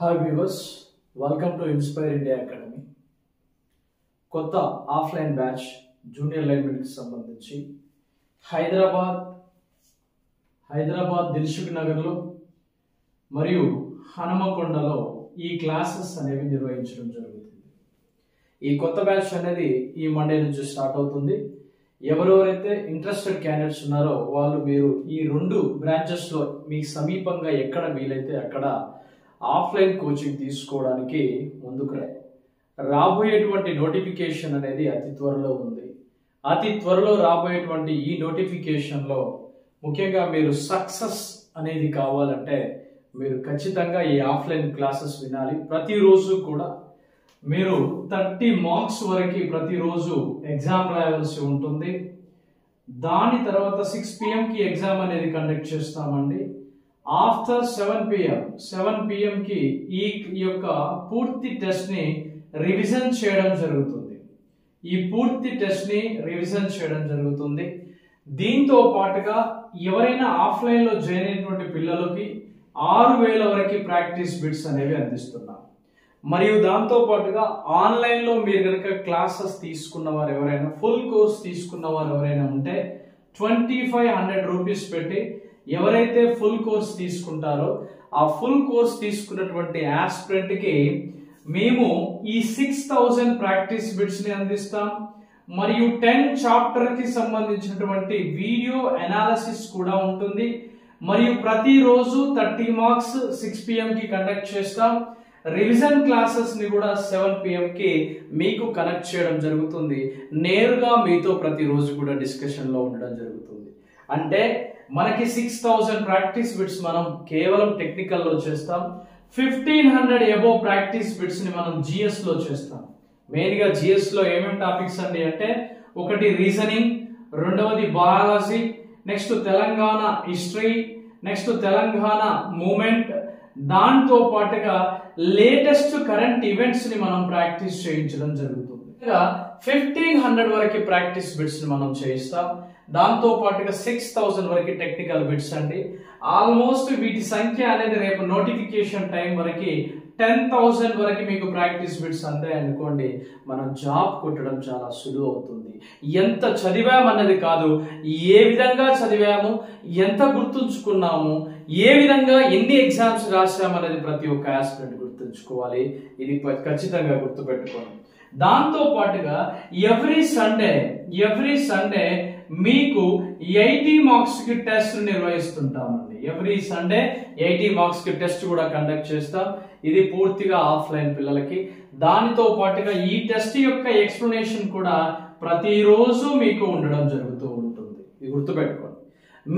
Hi viewers, welcome to inspire India academy. కొత్త offline batch junior లైన్మెన్కి సంబంధించి హైదరాబాద్ దిల్సుఖ్ నగర్లో మరియు హనుమకొండలో ఈ క్లాసెస్ అనేవి నిర్వహించడం జరుగుతుంది. ఈ కొత్త బ్యాచ్ అనేది ఈ మండే నుంచి స్టార్ట్ అవుతుంది. ఎవరెవరైతే ఇంట్రెస్టెడ్ క్యాండిడేట్స్ ఉన్నారో వాళ్ళు మీరు ఈ రెండు బ్రాంచెస్లో మీకు సమీపంగా ఎక్కడ వీలైతే అక్కడ ఆఫ్లైన్ కోచింగ్ తీసుకోవడానికి ముందుకు రాబోయేటువంటి నోటిఫికేషన్ అనేది అతి త్వరలో ఉంది. అతి త్వరలో రాబోయేటువంటి ఈ నోటిఫికేషన్లో ముఖ్యంగా మీరు సక్సెస్ అనేది కావాలంటే మీరు ఖచ్చితంగా ఈ ఆఫ్లైన్ క్లాసెస్ వినాలి. ప్రతిరోజు కూడా మీరు 30 మార్క్స్ వరకు ప్రతిరోజు ఎగ్జామ్ రాయాల్సి ఉంటుంది. దాని తర్వాత 6 PM కి ఎగ్జామ్ అనేది కండక్ట్ చేస్తామండి. ఆఫ్టర్ 7 PM కి ఈ యొక్క పూర్తి టెస్ట్ ని రివిజన్ చేయడం జరుగుతుంది. దీంతో పాటుగా ఎవరైనా ఆఫ్లైన్ లో జాయిన్ అయినటువంటి పిల్లలకి 6000 వరకు ప్రాక్టీస్ బిట్స్ అనేవి అందిస్తున్నాం. మరియు దాంతో పాటుగా ఆన్లైన్ లో మీరు కనుక క్లాసెస్ తీసుకున్న వారు ఎవరైనా ఫుల్ కోర్స్ తీసుకున్న వారు ఎవరైనా ఉంటే 2500 రూపీస్ పెట్టి ఎవరైతే ఫుల్ కోర్స్ తీసుకుంటారో ఆ ఫుల్ కోర్స్ తీసుకున్నటువంటి ఆస్పిరెంట్ కి మేము ఈ 6000 ప్రాక్టీస్ బిట్స్ ని అందిస్తాం. మరియు 10 చాప్టర్ కి సంబంధించినటువంటి వీడియో అనాలిసిస్ కూడా ఉంటుంది. మరియు ప్రతిరోజు 30 మార్క్స్ 6 PM కి కండక్ట్ చేస్తాం. రివిజన్ క్లాసెస్ ని కూడా 7 PM కి మీకు కనెక్ట్ చేయడం జరుగుతుంది. నేరుగా మీతో ప్రతిరోజు కూడా డిస్కషన్ లో ఉండడం జరుగుతుంది. అంటే మనకి 6000 ప్రాక్టీస్ బిట్స్ మనం కేవలం టెక్నికల్ లో చేస్తాం. 1500 అబోవ్ ప్రాక్టీస్ బిట్స్ ని మనం జిఎస్ లో చేస్తాం. మెయిన్ గా జిఎస్ లో ఏమేమి టాపిక్స్ అండి అంటే, ఒకటి రీజనింగ్, రెండవది biology, next Telangana history, next Telangana movement, దాంతో పాటుగా లేటెస్ట్ కరెంట్ ఈవెంట్స్ ని మనం ప్రాక్టీస్ చేయించడం జరుగుతుంది. 1500 వరకు ప్రాక్టీస్ బిట్స్ ని మనం చేయిస్తాం. దాంతో పాటుగా 6000 వరకు టెక్నికల్ బిట్స్ అండి. ఆల్మోస్ట్ వీటి సంఖ్య అనేది రేపు నోటిఫికేషన్ టైం వరకు 10,000 వరకు మీకు ప్రాక్టీస్ బిట్స్ అంతాయి అనుకోండి, మనం జాబ్ కొట్టడం చాలా సులువు అవుతుంది. ఎంత చదివామన్నది కాదు, ఏ విధంగా చదివాము, ఎంత గుర్తుంచుకున్నాము, ఏ విధంగా ఎన్ని ఎగ్జామ్స్ రాసామనేది ప్రతి ఒక్క ఆస్పిరెంట్ గుర్తుంచుకోవాలి. ఇది ఖచ్చితంగా గుర్తుపెట్టుకోండి. దాంతో పాటుగా ఎవ్రీ సండే మీకు 80 మార్క్స్ కి టెస్ట్ నిర్వహిస్తుంటామండి. ఎవ్రీ సండే 80 మార్క్స్ కి టెస్ట్ కూడా కండక్ట్ చేస్తాం. ఇది పూర్తిగా ఆఫ్లైన్ పిల్లలకి. దానితో పాటుగా ఈ టెస్ట్ యొక్క ఎక్స్ప్లెనేషన్ కూడా ప్రతిరోజు మీకు ఉండడం జరుగుతూ ఉంటుంది. ఇది గుర్తుపెట్టుకోండి.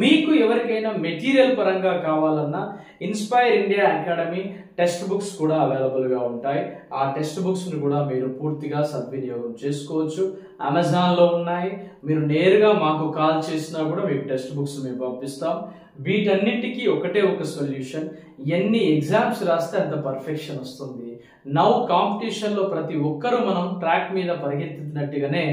మీకు ఎవరికైనా మెటీరియల్ పరంగా కావాలన్నా inspire India academy text books కూడా అవైలబుల్ గా ఉంటాయి. ఆ టెక్స్ట్ బుక్స్ ని కూడా మీరు పూర్తిగా సద్వినియోగం చేసుకోవచ్చు. అమెజాన్ లో ఉన్నాయి. మీరు నేరుగా మాకు కాల్ చేసినా కూడా మీకు టెక్స్ట్ బుక్స్ మేము పంపిస్తాం. వీటన్నిటికీ ఒకటే ఒక సొల్యూషన్, ఎన్ని ఎగ్జామ్స్ రాస్తే అంత పర్ఫెక్షన్ వస్తుంది. నౌ కాంపిటీషన్ లో ప్రతి ఒక్కరూ మనం ట్రాక్ మీద పరిగెత్తినట్టుగానే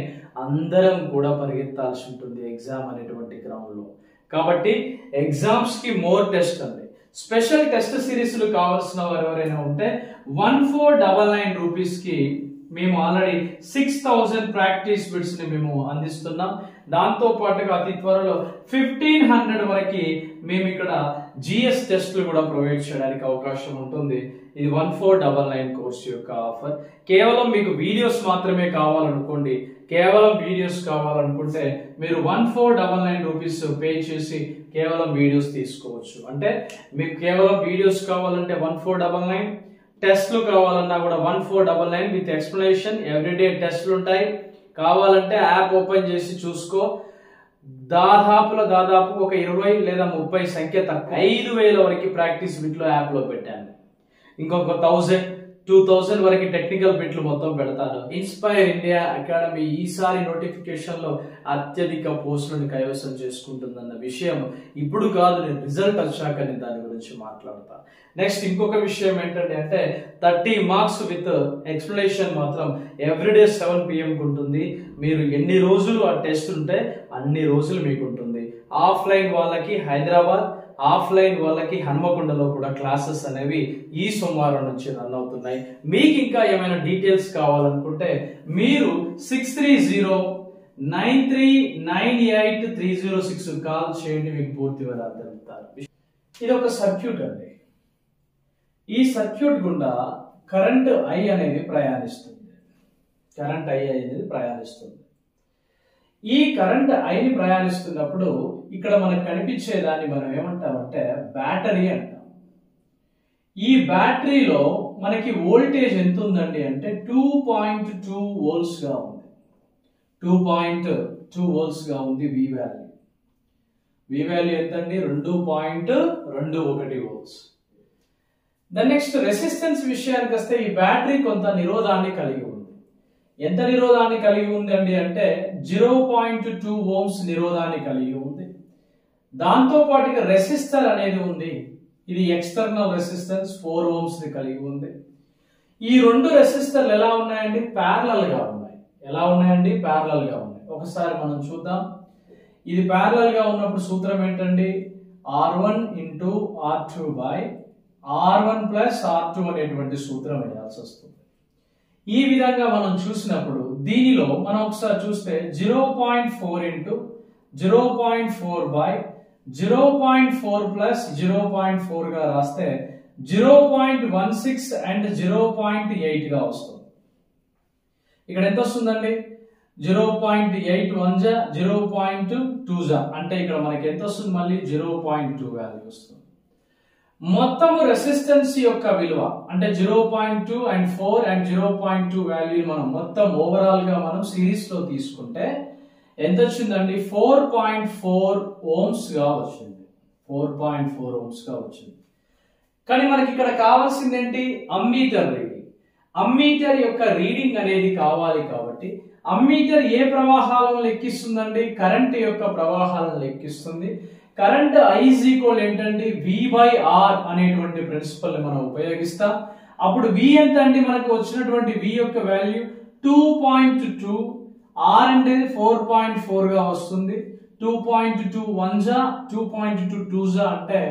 అందరం కూడా పరిగెత్తాల్సి ఉంటుంది ఎగ్జామ్ అనేటువంటి గ్రౌండ్ లో. కాబట్టి ఎగ్జామ్స్ కి మోర్ టెస్ట్ అండి. స్పెషల్ టెస్ట్ సిరీస్లు కావాల్సిన వారు ఎవరైనా ఉంటే 1499 రూపీస్ కి మేము ఆల్రెడీ 6000 ప్రాక్టీస్ బిట్స్ ని మేము అందిస్తున్నాం. దాంతో పాటుగా అతి త్వరలో 1500 వరకు మేము ఇక్కడ జిఎస్ టెస్ట్లు కూడా ప్రొవైడ్ చేయడానికి అవకాశం ఉంటుంది. ఇది 1499 కోర్స్ యొక్క ఆఫర్. కేవలం మీకు వీడియోస్ మాత్రమే కావాలనుకోండి, కేవలం వీడియోస్ కావాలనుకుంటే మీరు 1499 రూపీస్ పే చేసి కేవలం వీడియోస్ తీసుకోవచ్చు. అంటే మీకు కేవలం వీడియోస్ కావాలంటే 1499, టెస్ట్లు కావాలన్నా కూడా 1499 విత్ ఎక్స్ప్లెనేషన్. ఎవ్రీడే టెస్ట్లు ఉంటాయి. కావాలంటే యాప్ ఓపెన్ చేసి చూసుకో. దాదాపు ఒక 20 లేదా 30 సంఖ్య తక్కువ 5000 వరకు ప్రాక్టీస్ బిట్లు యాప్ లో పెట్టాను. ఇంకొక 1000-2000 వరకు టెక్నికల్ బిట్లు మొత్తం పెడతాను. ఇన్స్పైర్ ఇండియా అకాడమీ ఈసారి నోటిఫికేషన్ లో అత్యధిక పోస్టులను కైవసం చేసుకుంటుందన్న విషయం ఇప్పుడు కాదు, నేను రిజల్ట్ వచ్చాక నేను దాని గురించి మాట్లాడతా. నెక్స్ట్ ఇంకొక విషయం ఏంటంటే 30 మార్క్స్ విత్ ఎక్స్ప్లెనేషన్ మాత్రం ఎవ్రీడే 7 PM కు ఉంటుంది. మీరు ఎన్ని రోజులు ఆ టెస్ట్ ఉంటే అన్ని రోజులు మీకు ఉంటుంది. ఆఫ్లైన్ వాళ్ళకి హైదరాబాద్, ఆఫ్లైన్ వాళ్ళకి హన్మకొండలో కూడా క్లాసెస్ అనేవి ఈ సోమవారం నుంచి రన్ అవుతున్నాయి. మీకు ఇంకా ఏమైనా డీటెయిల్స్ కావాలనుకుంటే మీరు 630-9398-306 కాల్ చేయండి, మీకు పూర్తి వివరాలు తెలుపుతారు. ఇది ఒక సర్క్యూట్ అండి. ఈ సర్క్యూట్ గుండా కరెంట్ ఐ అనేది ప్రయాణిస్తుంది. ఈ కరెంట్ ఐని ప్రయాణిస్తున్నప్పుడు ఇక్కడ మనకు కనిపించేదాన్ని మనం ఏమంటామంటే బ్యాటరీ అంటాం. ఈ బ్యాటరీలో మనకి వోల్టేజ్ ఎంత ఉందండి అంటే 2.2 వోల్ట్స్ గా ఉంది. 2.2 వోల్ట్స్ గా ఉంది వి వాల్యూ. వి వాల్యూ ఎంతండి? 2.21 వోల్ట్స్. నెక్స్ట్ రెసిస్టెన్స్ విషయానికి వస్తే ఈ బ్యాటరీ కొంత నిరోధాన్ని కలిగి ఉంది. ఎంత నిరోధాన్ని కలిగి ఉందండి అంటే 0.2 ఓమ్స్ నిరోధాన్ని కలిగి ఉంది. దాంతో పాటుగా రెసిస్టర్ అనేది ఉంది. ఇది ఎక్స్టర్నల్ రెసిస్టెన్స్ 4 ఓమ్స్ ని కలిగి ఉంది. ఈ రెండు రెసిస్టర్లు ఎలా ఉన్నాయండి? ప్యారలల్ గా ఉన్నాయి. ఎలా ఉన్నాయండి? ప్యారలల్ గా ఉన్నాయి. ఒకసారి మనం చూద్దాం. ఇది ప్యారలల్ గా ఉన్నప్పుడు సూత్రం ఏంటండి? R1 into R2 by R1 plus R2 అనేటువంటి సూత్రం వేయాల్సి వస్తుంది. ఈ విధంగా మనం చూసినప్పుడు దీనిలో మనం ఒకసారి చూస్తే 0.4 into 0.4 by 0.4 plus 0.4 గా రాస్తే 0.16 and 0.8 గా వస్తుంది. ఇక్కడ ఎంత వస్తుందండి? 0.8 1 జా 0.2 జా అంటే ఇక్కడ మనకి ఎంత వస్తుంది? మళ్ళీ 0.2 వాల్యూ వస్తుంది. మొత్తము రెసిస్టెన్స్ యొక్క విలువ అంటే 0.2 and 4 and 0.2 వాల్యూ మనం మొత్తం ఓవరాల్ గా మనం సిరీస్ లో తీసుకుంటే ఎంత వచ్చిందండి? 4.4 ఓమ్స్ గా వచ్చింది. 4.4 ఓమ్స్ గా వచ్చింది. కానీ మనకి ఇక్కడ కావాల్సింది ఏంటి? Ammeter reading. అమ్మీటర్ యొక్క రీడింగ్ అనేది కావాలి కాబట్టి అమ్మీటర్ ఏ ప్రవాహాలను లెక్కిస్తుందండి? కరెంట్ యొక్క ప్రవాహాలను లెక్కిస్తుంది. కరెంట్ I is equal ఏంటండి? V by R అనేటువంటి ప్రిన్సిపల్ ని మనం ఉపయోగిస్తాం. అప్పుడు V ఎంత అండి? మనకు వచ్చినటువంటి V యొక్క వాల్యూ 2.2, R అంటే 4.4 గా వస్తుంది. 2.2 1 జా 2.2 2 జా అంటే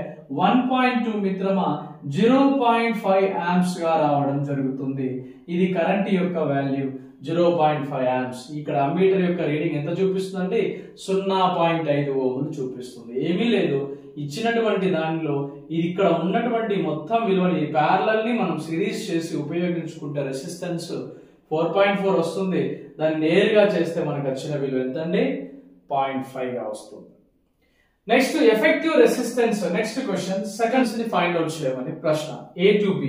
1.2 మిత్రమా 0.5 ఆంప్స్ గా రావడం జరుగుతుంది. ఇది కరెంట్ యొక్క వాల్యూ 0.5 ఆంప్స్. ఇక్కడ అమ్మీటర్ యొక్క రీడింగ్ ఎంత చూపిస్తుందండి? 0.5 ఓములు చూపిస్తుంది. ఏమీ లేదు, ఇచ్చినటువంటి దానిలో ఇది ఇక్కడ ఉన్నటువంటి మొత్తం విలువని ప్యారలల్ ని మనం సిరీస్ చేసి ఉపయోగించుకుంటే రెసిస్టెన్స్ 4.4 వస్తుంది. దాన్ని నేరుగా చేస్తే మనకు వచ్చిన విలువ ఎంతండి? 0.5 గా వస్తుంది. Next effective resistance. Next question seconds ని ఫైండ్ అవుట్ చేయమని ప్రశ్న. A to B.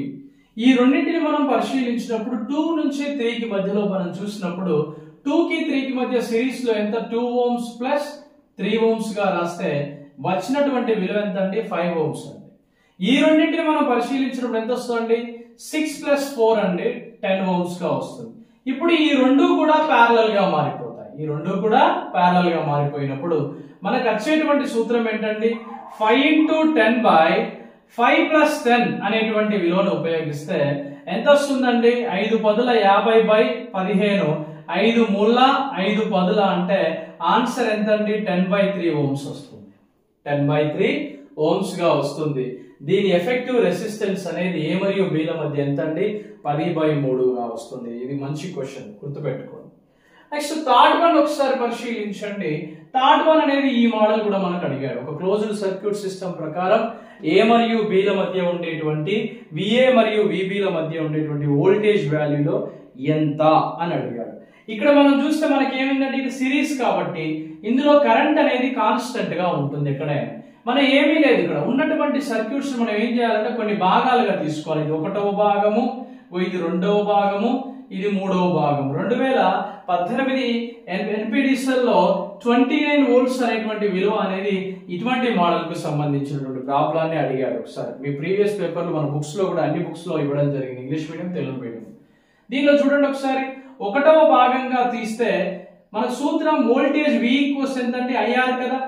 ఈ రెండింటిని మనం పరిశీలించినప్పుడు 2 నుంచి 3 కి మధ్యలో మనం చూసినప్పుడు 2 కి 3 కి మధ్య సిరీస్ లో ఎంత? 2 ఓమ్స్ ప్లస్ 3 ఓమ్స్ గా రాస్తే వచ్చినటువంటి విలువ ఎంత అండి? 5 ఓమ్స్ అండి. ఈ రెండింటిని మనం పరిశీలించినప్పుడు ఎంత వస్తుందండి? 6 plus 4 అండి 10 ఓమ్స్ గా వస్తుంది. ఇప్పుడు ఈ రెండు కూడా ప్యారలల్ గా మారిపోతాయి. ఈ రెండు కూడా ప్యారలల్ గా మారిపోయినప్పుడు మనకు వచ్చేటువంటి సూత్రం ఏంటండి? 5 into 10 by 5 plus 10 అనేటువంటి విలువను ఉపయోగిస్తే ఎంత వస్తుందండి? 5 పదుల 50 by 15, 5 మూల 5 పదుల అంటే ఆన్సర్ ఎంతండి? 10/3 ఓమ్స్ వస్తుంది. 10/3 ఓమ్స్ గా వస్తుంది. దీని ఎఫెక్టివ్ రెసిస్టెన్స్ అనేది A మరియు B ల మధ్య ఎంతండి? 10/3 గా వస్తుంది. ఇది మంచి క్వశ్చన్, గుర్తుపెట్టుకోండి. నెక్స్ట్ థర్డ్ వన్ ఒకసారి పరిశీలించండి. థర్డ్ వన్ అనేది ఈ మోడల్ కూడా మనకు అడిగాడు. ఒక క్లోజ్డ్ సర్క్యూట్ సిస్టమ్ ప్రకారం A మరియు B ల మధ్య ఉండేటువంటి VA మరియు VB ల మధ్య ఉండేటువంటి వోల్టేజ్ వాల్యూలో ఎంత అని అడిగాడు. ఇక్కడ మనం చూస్తే మనకి ఏమిందంటే ఇది సిరీస్ కాబట్టి ఇందులో కరెంట్ అనేది కాన్స్టెంట్ గా ఉంటుంది. ఎక్కడైనా మనం ఏమీ లేదు, ఇక్కడ ఉన్నటువంటి సర్క్యూట్స్ మనం ఏం చేయాలంటే కొన్ని భాగాలుగా తీసుకోవాలి. ఇది 1వ భాగము, ఇది 2వ భాగము, ఇది 3వ భాగం. 2018 NPTEL లో 29 వోల్ట్స్ అనేటువంటి విలువ అనేది ఇటువంటి మోడల్ కు సంబంధించినటువంటి ప్రాబ్లాన్ని అడిగాడు. ఒకసారి మీ ప్రీవియస్ పేపర్లు మన బుక్స్ లో కూడా అన్ని బుక్స్ లో ఇవ్వడం జరిగింది, ఇంగ్లీష్ మీడియం, తెలుగు మీడియం. దీనిలో చూడండి ఒకసారి 1వ భాగంగా తీస్తే మన సూత్రం వోల్టేజ్ V ఈక్వల్స్ ఎంతండి? IR కదా.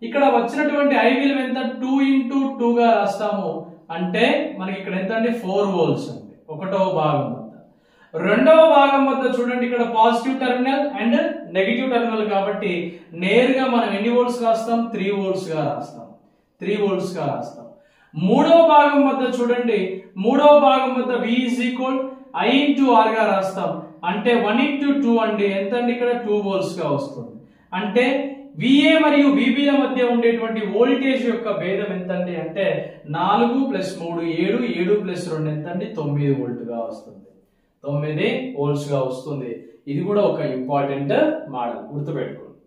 ఇక్కడ వచ్చినటువంటి I విలువ ఎంత? 2 into 2 గా రాస్తాము. అంటే మనకి ఇక్కడ ఎంత అండి? 4 వోల్ట్స్ అండి 1వ భాగం వద్ద. 2వ భాగం వద్ద చూడండి ఇక్కడ positive terminal and negative terminal కాబట్టి నేరుగా మనం ఎన్ని వోల్ట్స్ రాస్తాం? 3 వోల్ట్స్ గా రాస్తాం. 3 volts గా రాస్తాం. మూడో భాగం వద్ద చూడండి, మూడో భాగం వద్ద V is equal I into R గా రాస్తాం. అంటే 1 into 2 అండి ఎంత అండి ఇక్కడ 2 volts గా వస్తుంది. అంటే VA మరియు VB ల మధ్య ఉండేటువంటి వోల్టేజ్ యొక్క భేదం ఎంత అండి అంటే 4 + 3 7, 7 + 2 ఎంత అండి 9 వోల్ట్ గా వస్తుంది. 9 volts గా వస్తుంది. ఇది కూడా ఒక ఇంపార్టెంట్ మోడల్, గుర్తుపెట్టుకోండి.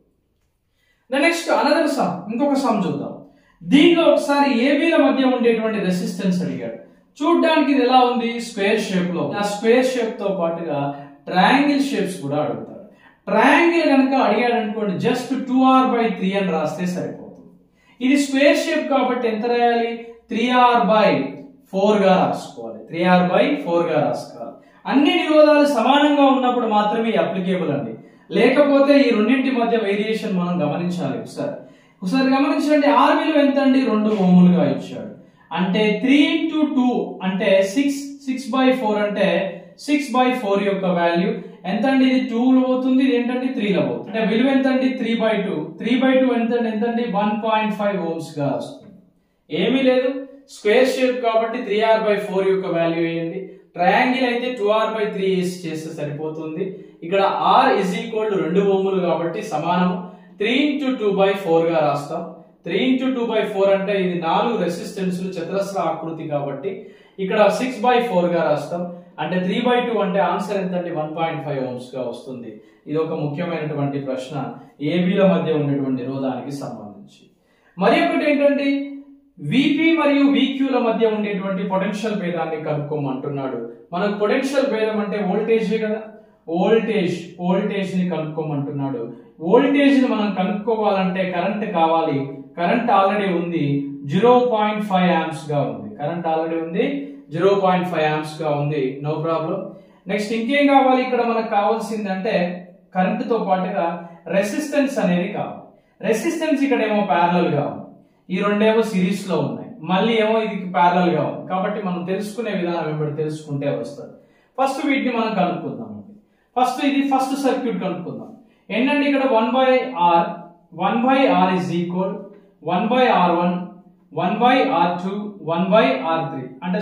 నెక్స్ట్ అనదర్ సమ్, ఇంకొక సమ్ చూద్దాం. దీనిలో ఒకసారి AB ల మధ్య ఉండేటువంటి రెసిస్టెన్స్ అడిగాడు. చూడడానికి ఇది ఎలా ఉంది, స్క్వేర్ షేప్ లో. ఆ స్క్వేర్ షేప్ తో పాటుగా ట్రయాంగిల్ షేప్స్ కూడా అడుగుతాడు. ట్రయాంగిల్ కనుక అడిగాడు అనుకోండి, జస్ట్ 2r/3 అని రాస్తే సరిపోతుంది. ఇది స్క్వేర్ షేప్ కాబట్టి ఎంత రాయాలి, 3r/4 గా రాసుకోవాలి. 3r/4 గా రాసుకోవాలి. అన్ని నిరోధాలు సమానంగా ఉన్నప్పుడు మాత్రమే అప్లికేబుల్ అండి. లేకపోతే ఈ రెండింటి మధ్య వేరియేషన్ మనం గమనించాలి. ఒకసారి గమనించండి. R విలువ ఎంత అండి 2 ఓములుగా ఇచ్చాడు. అంటే 3 into 2 అంటే 6, 6/4 అంటే 6/4 యొక్క వాల్యూ ఎంత అండి, ఇది 2 లో పోతుంది, ఇది ఏంటంటే 3 లో పోతుంది. అంటే విలువ ఎంత అండి 3/2. 3/2 ఎంతండి 1.5 ohms గా వస్తుంది. ఏమీ లేదు, స్క్వేర్ షేప్ కాబట్టి 3r/4 యొక్క వాల్యూ వేయండి. ట్రయాంగిల్ అయితే 2r/3 చేస్తే సరిపోతుంది. ఇక్కడ R is equal to 2 ఓములు కాబట్టి సమానం. 3 into 2/4 గా రాస్తాం. 3 into 2/4 అంటే ఇది 4 రెసిస్టెన్స్ చతురస్ర ఆకృతి కాబట్టి ఇక్కడ 6/4 గా రాస్తాం. అంటే 3/2 అంటే ఆన్సర్ ఎంత అండి 1.5 ohms గా వస్తుంది. ఇది ఒక ముఖ్యమైనటువంటి ప్రశ్న AB ల మధ్య ఉండేటువంటి నిరోధానికి సంబంధించి. మరి ఒకటి ఏంటంటే VP మరియు VQ ల మధ్య ఉండేటువంటి పొటెన్షియల్ భేదాన్ని కనుక్కోమంటున్నాడు. మనకు పొటెన్షియల్ భేదం అంటే వోల్టేజ్ కదా, వోల్టేజ్ ని కనుక్కోమంటున్నాడు. వోల్టేజ్ ని మనం కనుక్కోవాలంటే కరెంట్ కావాలి. కరెంట్ ఆల్రెడీ ఉంది, 0.5 amps గా ఉంది. కరెంట్ ఆల్రెడీ ఉంది, 0.5 amps గా ఉంది, నో ప్రాబ్లం. నెక్స్ట్ ఇంకేం కావాలి, ఇక్కడ మనకు కావాల్సిందంటే కరెంట్ తో పాటుగా రెసిస్టెన్స్ అనేది కావాలి. రెసిస్టెన్స్ ఇక్కడ ఏమో ప్యారలల్ గా ఉంది, ఈ రెండేమో సిరీస్ లో ఉన్నాయి, మళ్ళీ ఏమో ఇది ప్యారలల్ గా ఉంది. కాబట్టి మనం తెలుసుకునే విధానం వెంబడి తెలుసుకుంటే వస్తుంది. ఫస్ట్ వీటిని మనం కనుక్కుందాం. ఫస్ట్ సర్క్యూట్ కనుక్కుందాం. ఏంటంటే ఇక్కడ 1/R is equal 1/R1, 1/R2, 1/R3. అంటే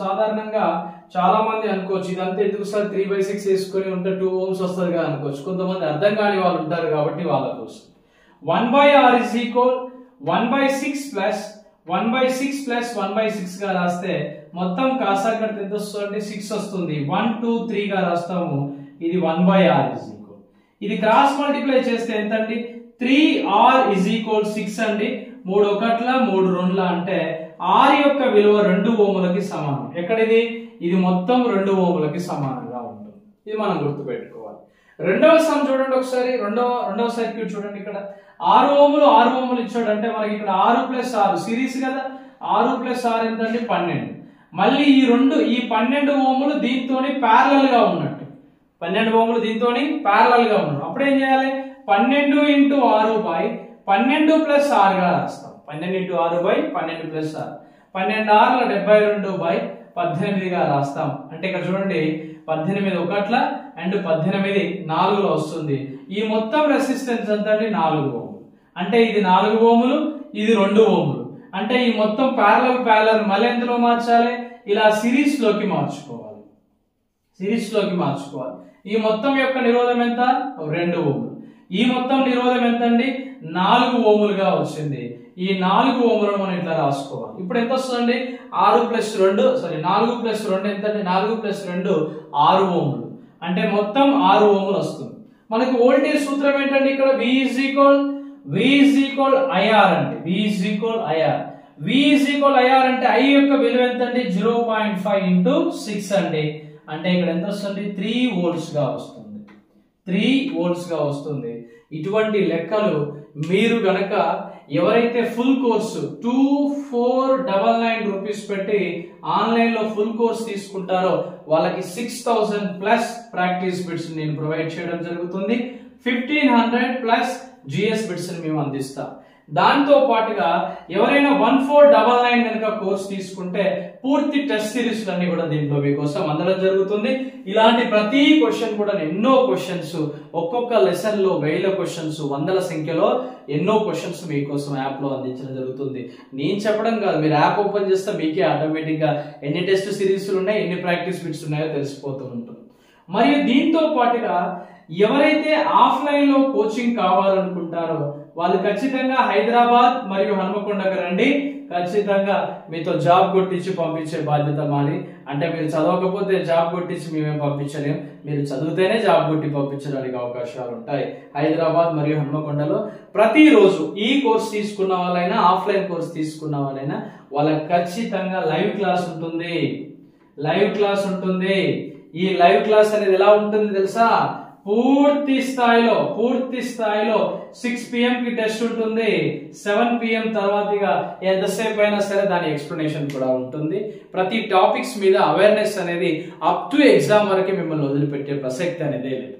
సాధారణంగా చాలా మంది అనుకోవచ్చు ఇదంతా ఎందుకు సార్ 3/6 వేసుకొని ఉంటే 2 ohms వస్తుంది కదా అనుకోవచ్చు. కొంతమంది అర్థం కాని వాళ్ళు ఉంటారు కాబట్టి వాళ్ళ కోసం 1/R is equal 1/6 plus 1/6 గా రాస్తే మొత్తం కాసాగర్ ఎంత వస్తుంది, 6 వస్తుంది. 1 2 3 గా రాస్తాము. ఇది 1/R is equal. ఇది క్రాస్ మల్టిప్లై చేస్తే ఎంత అండి 3R is equal 6 అండి. 3 1 3 2 అంటే R యొక్క విలువ 2 ఓములకి సమానం. ఎక్కడిది, ఇది మొత్తం 2 ఓములకి సమానంగా ఉంటుంది. ఇది మనం గుర్తుపెట్టుకోవాలి. రెండవ సమ్ చూడండి ఒకసారి. రెండవ సర్క్యూట్ చూడండి. ఇక్కడ 6 ఓములు ఇచ్చాడు. అంటే మనకి ఇక్కడ 6 + 6 సిరీస్ కదా, 6 + 6 ఎంత అండి 12. మళ్ళీ ఈ 12 ఓములు దీంతోని ప్యారలల్ గా ఉన్నట్టు, 12 ఓములు దీంతోని ప్యారలల్ గా ఉన్నట్టు. అప్పుడు ఏం చేయాలి, 12 × 6/12 + 6 గా రాస్తాం. 12 × 6/12 + 6, 12 6 72/18 గా రాస్తాం. అంటే ఇక్కడ చూడండి 18 1 అండ్ 18 4 లో వస్తుంది. ఈ మొత్తం రెసిస్టెన్స్ ఎంత అంటే 4 ఓములు. అంటే ఇది 4 ఓములు, ఇది 2 ఓములు. అంటే ఈ మొత్తం ప్యారలల్ మళ్ళీ ఎందులో మార్చాలి, ఇలా సిరీస్ లోకి మార్చుకోవాలి. ఈ మొత్తం యొక్క నిరోధం ఎంత 2 ఓములు. ఈ మొత్తం నిరోధం ఎంత అండి 4 ఓములుగా వచ్చింది. ఈ 4 ఓములను మనం ఇట్లా రాసుకోవాలి. ఇప్పుడు ఎంత వస్తుందండి 4 + 2 ఎంత అంటే 4 + 2 6 ఓములు. అంటే మొత్తం 6 ఓములు వస్తుంది. మనకు వోల్టేజ్ సూత్రం ఏంటంటే ఇక్కడ V is equal IR అంటే V is equal IR అంటే I యొక్క విలువ ఎంత అంటే 0.5 × 6 అండి. అంటే ఇక్కడ ఎంత వస్తుంది 3 volts గా వస్తుంది. 3 volts గా వస్తుంది. ఇటువంటి లెక్కలు మీరు గనక ఎవరైతే ఫుల్ కోర్సు 2499 రూపీస్ పెట్టి ఆన్లైన్ లో ఫుల్ కోర్స్ తీసుకుంటారో వాళ్ళకి 6000+ ప్రాక్టీస్ బిట్స్ నేను ప్రొవైడ్ చేయడం జరుగుతుంది. 1500+ GS బిట్స్ మేము అందిస్తాం. దాంతో పాటుగా ఎవరైనా 1499 కనుక కోర్స్ తీసుకుంటే పూర్తి టెస్ట్ సిరీస్ అన్ని కూడా దీంట్లో మీకోసం అందడం జరుగుతుంది. ఇలాంటి ప్రతి క్వశ్చన్ కూడా ఎన్నో క్వశ్చన్స్, ఒక్కొక్క లెసన్ లో వేల క్వశ్చన్స్, వందల సంఖ్యలో ఎన్నో క్వశ్చన్స్ మీకోసం యాప్ లో అందించడం జరుగుతుంది. నేను చెప్పడం కాదు, మీరు యాప్ ఓపెన్ చేస్తే మీకే ఆటోమేటిక్ గా ఎన్ని టెస్ట్ సిరీస్లు ఉన్నాయి, ఎన్ని ప్రాక్టీస్ బిట్స్ ఉన్నాయో తెలిసిపోతూ ఉంటుంది. మరియు దీంతో పాటుగా ఎవరైతే ఆఫ్లైన్ లో కోచింగ్ కావాలనుకుంటారో వాళ్ళు ఖచ్చితంగా హైదరాబాద్ మరియు హన్మకొండకు రండి. ఖచ్చితంగా మీతో జాబ్ కొట్టించి పంపించే బాధ్యత మాది. అంటే మీరు చదవకపోతే జాబ్ కొట్టించి మేమేం పంపించలేము, మీరు చదివితేనే జాబ్ కొట్టి పంపించడానికి అవకాశాలు ఉంటాయి. హైదరాబాద్ మరియు హన్మకొండలో ప్రతిరోజు ఈ కోర్స్ తీసుకున్న వాళ్ళైనా, ఆఫ్లైన్ కోర్స్ తీసుకున్న వాళ్ళైనా వాళ్ళకి ఖచ్చితంగా లైవ్ క్లాస్ ఉంటుంది. లైవ్ క్లాస్ ఉంటుంది. ఈ లైవ్ క్లాస్ అనేది ఎలా ఉంటుంది తెలుసా? పూర్తి స్థాయిలో 6 PM కి టెస్ట్ ఉంటుంది. 7 PM తర్వాతగా ఎంతసేపు అయినా సరే దాని ఎక్స్ప్లెనేషన్ కూడా ఉంటుంది. ప్రతి టాపిక్స్ మీద అవేర్నెస్ అనేది అప్ టు ఎగ్జామ్ వరకు మిమ్మల్ని వదిలిపెట్టే ప్రసక్తి అనేది లేదు.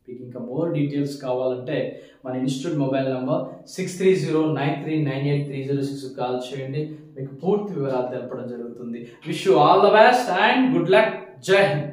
మీకు ఇంకా మోర్ డీటెయిల్స్ కావాలంటే మన ఇన్స్టిట్యూట్ మొబైల్ నంబర్ 6309398306 కాల్ చేయండి. మీకు పూర్తి వివరాలు తెలపడం జరుగుతుంది. Wish you all the best and good luck. జై హింద్.